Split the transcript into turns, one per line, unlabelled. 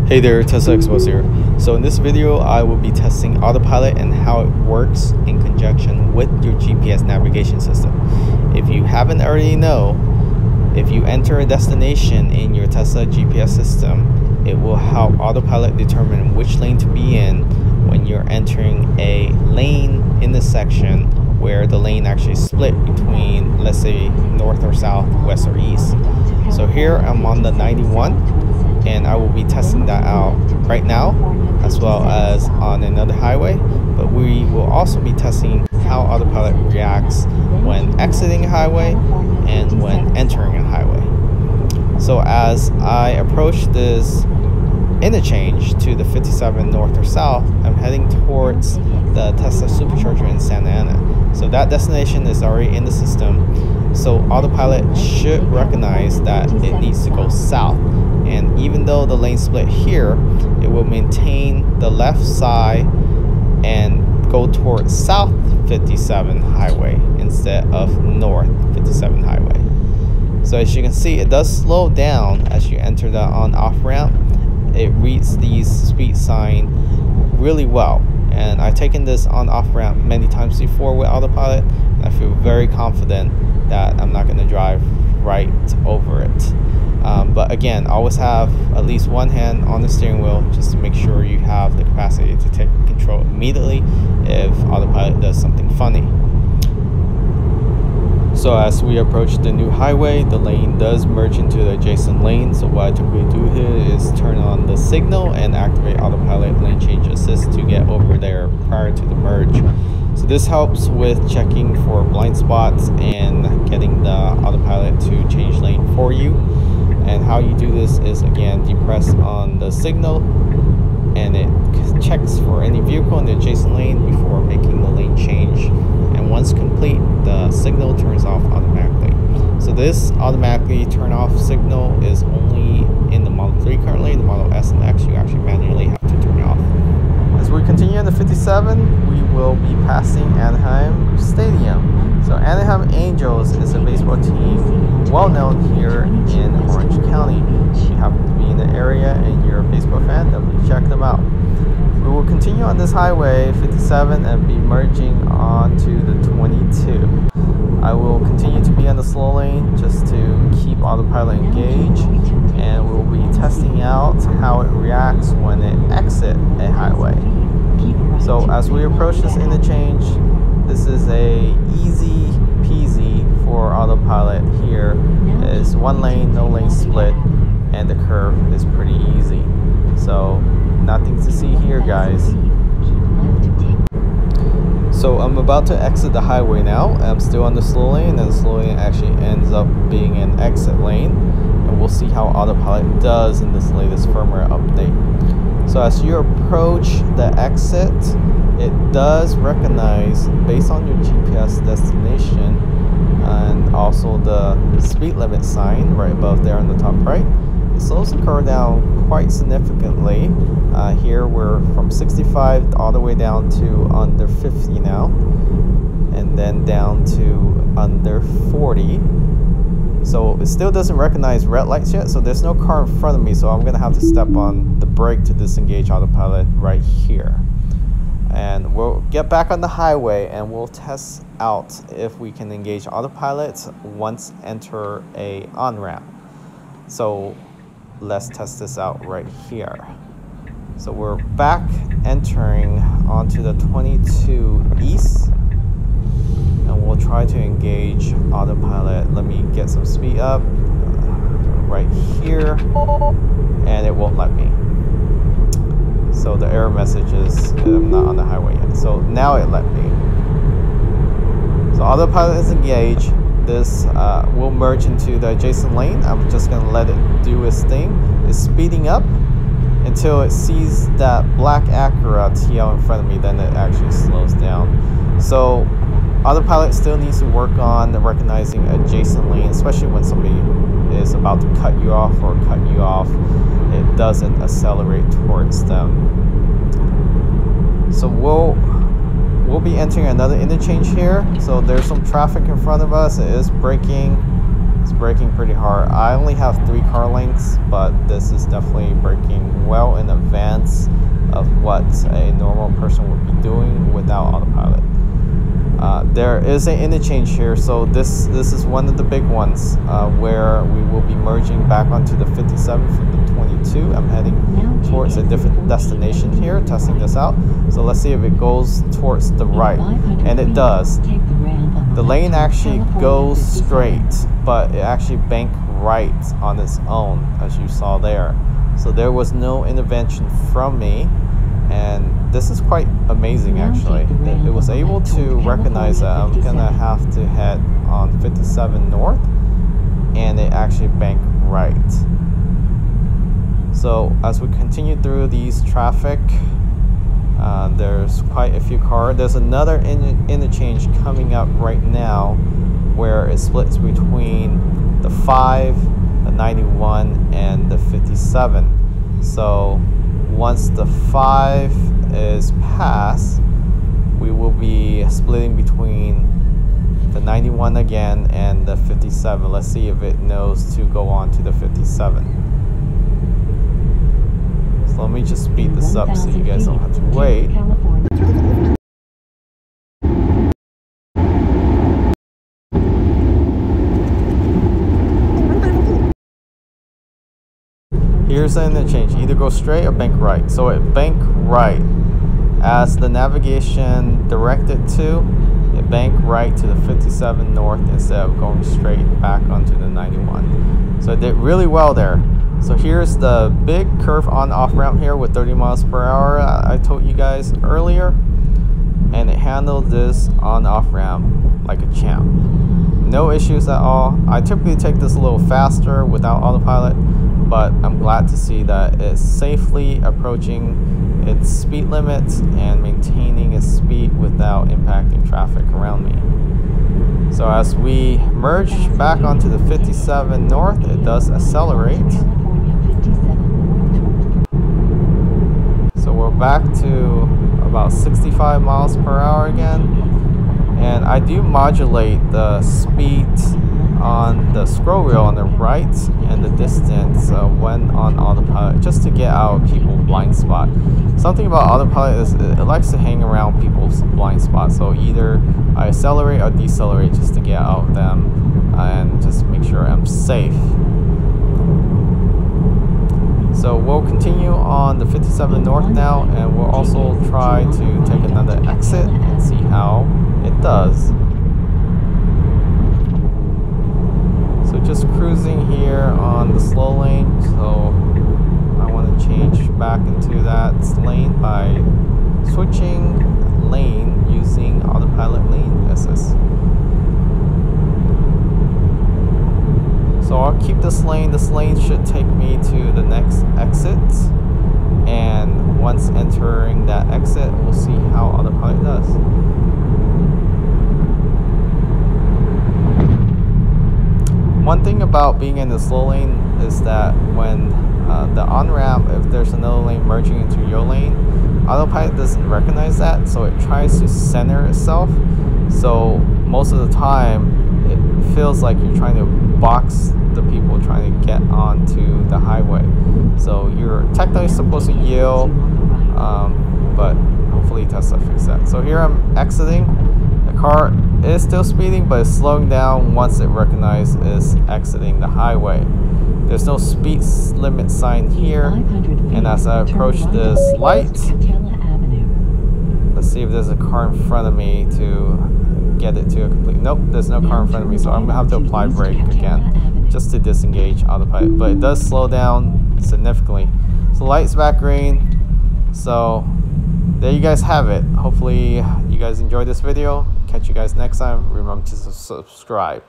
Hey there, Tesla Exposed here. So in this video, I will be testing Autopilot and how it works in conjunction with your GPS navigation system. If you haven't already know, if you enter a destination in your Tesla GPS system, it will help Autopilot determine which lane to be in when you're entering a lane in the section where the lane actually split between, let's say, north or south, west or east. So here I'm on the 91. And I will be testing that out right now, as well as on another highway. But we will also be testing how Autopilot reacts when exiting a highway and when entering a highway. So as I approach this interchange to the 57 north or south, I'm heading towards the Tesla supercharger in Santa Ana. So that destination is already in the system. So Autopilot should recognize that it needs to go south. And even though the lane split here, it will maintain the left side and go towards South 57 highway instead of North 57 highway. So as you can see, it does slow down as you enter the on-off ramp. It reads these speed sign really well. And I've taken this on-off ramp many times before with Autopilot, and I feel very confident that I'm not going to drive right over it. But again, always have at least one hand on the steering wheel just to make sure you have the capacity to take control immediately if Autopilot does something funny. So as we approach the new highway, the lane does merge into the adjacent lane. So what I typically do here is turn on the signal and activate Autopilot lane change assist to get over there prior to the merge. So this helps with checking for blind spots and getting the Autopilot to change lane for you. And how you do this is, again, depress on the signal and it checks for any vehicle in the adjacent lane before making the lane change. And once complete, the signal turns off automatically. So this automatically turn off signal is only in the Model 3 currently. The Model S and X, you actually manually have to turn it off. As we continue in the 57, we will be passing Anaheim Stadium. So Anaheim Angels is a baseball team well known here in Orange County. If you happen to be in the area and you're a baseball fan, definitely check them out. We will continue on this highway 57 and be merging onto the 22. I will continue to be on the slow lane just to keep Autopilot engaged, and we'll be testing out how it reacts when it exits a highway. So as we approach this interchange, this is a easy peasy for Autopilot. Here is one lane, no lane split, and the curve is pretty easy. So nothing to see here, guys. So I'm about to exit the highway now. I'm still on the slow lane, and the slow lane actually ends up being an exit lane. And we'll see how Autopilot does in this latest firmware update. So as you approach the exit, it does recognize, based on your GPS destination and also the speed limit sign right above there on the top right, it slows the car down quite significantly. Here we're from 65 all the way down to under 50 now, and then down to under 40. So it still doesn't recognize red lights yet, so there's no car in front of me, so I'm gonna have to step on the brake to disengage Autopilot right here. And we'll get back on the highway and we'll test out if we can engage Autopilot once enter a on-ramp. So let's test this out right here. So we're back entering onto the 22 East, and we'll try to engage Autopilot. Let me get some speed up right here, and it won't let me. So the error message is I'm not on the highway yet. So now it let me. So Autopilot is engaged. This will merge into the adjacent lane. I'm just gonna let it do its thing. It's speeding up until it sees that black Acura TL in front of me, then it actually slows down. So Autopilot still needs to work on recognizing adjacent lane, especially when somebody is about to cut you off or cut you off. It doesn't accelerate towards them. So we'll be entering another interchange here. So there's some traffic in front of us. It is braking, It's braking pretty hard. I only have 3 car lengths, but this is definitely braking well in advance of what a normal person would be doing without autopilot. There is an interchange here, so this is one of the big ones where we will be merging back onto the 57 from the 22. I'm heading towards a different destination here, testing this out. So let's see if it goes towards the right, and it does. The lane actually goes straight, but it actually banked right on its own, as you saw there. So there was no intervention from me, and this is quite amazing actually. It was able to recognize that I'm gonna have to head on 57 north, and it actually banked right. So as we continue through these traffic, there's quite a few cars. There's another interchange coming up right now where it splits between the 5, the 91, and the 57. So once the 5 is passed, we will be splitting between the 91 again and the 57. Let's see if it knows to go on to the 57. So let me just speed this up so you guys don't have to wait. Here's the interchange. Either go straight or bank right. So it banked right. As the navigation directed to, it banked right to the 57 north instead of going straight back onto the 91. So it did really well there. So here's the big curve on off ramp here with 30 miles per hour I told you guys earlier, and it handled this on off ramp like a champ. No issues at all. I typically take this a little faster without autopilot, but I'm glad to see that it's safely approaching its speed limits and maintaining its speed without impacting traffic around me. So as we merge back onto the 57 north, it does accelerate. So we're back to about 65 miles per hour again. And I do modulate the speed on the scroll wheel on the right and the distance when on autopilot, just to get out of people's blind spot. Something about autopilot is it likes to hang around people's blind spots, so either I accelerate or decelerate just to get out of them and just make sure I'm safe. So we'll continue on the 57 north now, and we'll also try to take another exit and see how it does. So just cruising here on the slow lane, so I want to change back into that lane by switching lane using Autopilot Lane Assist. So I'll keep this lane. This lane should take me to the next exit, and once entering that exit, we'll see how Autopilot does. One thing about being in the slow lane is that when the on-ramp, if there's another lane merging into your lane, Autopilot doesn't recognize that, so it tries to center itself. So most of the time, it feels like you're trying to box the people trying to get onto the highway. So you're technically supposed to yield, but hopefully Tesla fixed that. So here I'm exiting. The car is still speeding, but it's slowing down once it recognizes it's exiting the highway. There's no speed limit sign here, and as I approach this light, let's see if there's a car in front of me to get it to a complete. Nope, there's no car in front of me, so I'm gonna have to apply brake again just to disengage Autopilot. But it does slow down significantly. So light's back green. So there you guys have it. Hopefully you guys enjoyed this video. Catch you guys next time. Remember to subscribe.